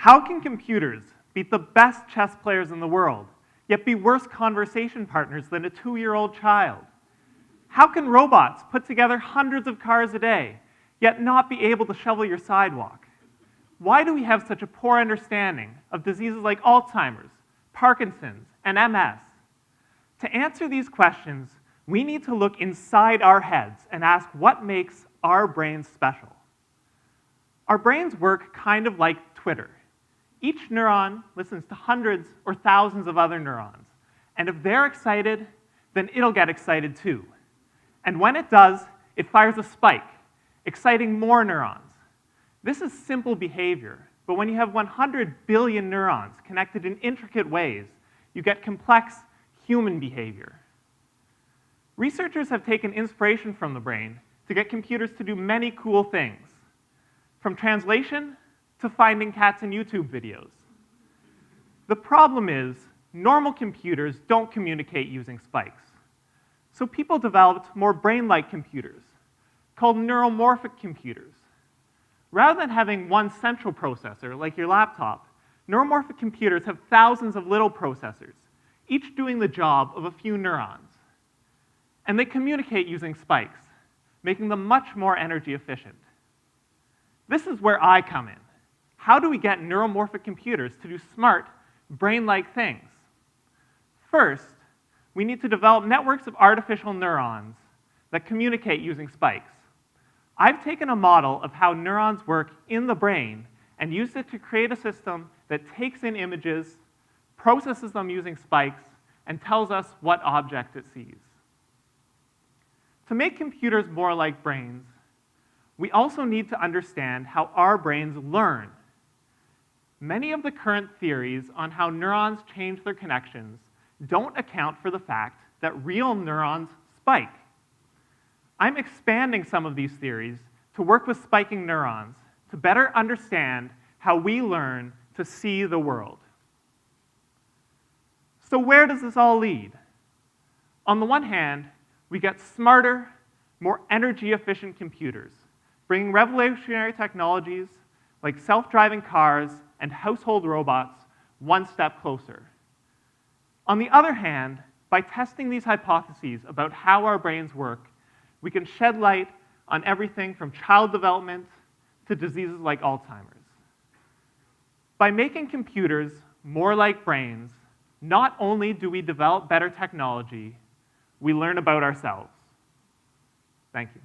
How can computers beat the best chess players in the world, yet be worse conversation partners than a 2-year-old child? How can robots put together hundreds of cars a day, yet not be able to shovel your sidewalk? Why do we have such a poor understanding of diseases like Alzheimer's, Parkinson's, and MS? To answer these questions, we need to look inside our heads and ask what makes our brains special. Our brains work kind of like Twitter. Each neuron listens to hundreds or thousands of other neurons, and if they're excited, then it'll get excited too. And when it does, it fires a spike, exciting more neurons. This is simple behavior, but when you have 100 billion neurons connected in intricate ways, you get complex human behavior. Researchers have taken inspiration from the brain to get computers to do many cool things, from translation to finding cats in YouTube videos. The problem is, normal computers don't communicate using spikes. So people developed more brain-like computers, called neuromorphic computers. Rather than having one central processor, like your laptop, neuromorphic computers have thousands of little processors, each doing the job of a few neurons. And they communicate using spikes, making them much more energy efficient. This is where I come in. How do we get neuromorphic computers to do smart, brain-like things? First, we need to develop networks of artificial neurons that communicate using spikes. I've taken a model of how neurons work in the brain and used it to create a system that takes in images, processes them using spikes, and tells us what object it sees. To make computers more like brains, we also need to understand how our brains learn. Many of the current theories on how neurons change their connections don't account for the fact that real neurons spike. I'm expanding some of these theories to work with spiking neurons to better understand how we learn to see the world. So where does this all lead? On the one hand, we get smarter, more energy-efficient computers, bringing revolutionary technologies like self-driving cars and household robots one step closer. On the other hand, by testing these hypotheses about how our brains work, we can shed light on everything from child development to diseases like Alzheimer's. By making computers more like brains, not only do we develop better technology, we learn about ourselves. Thank you.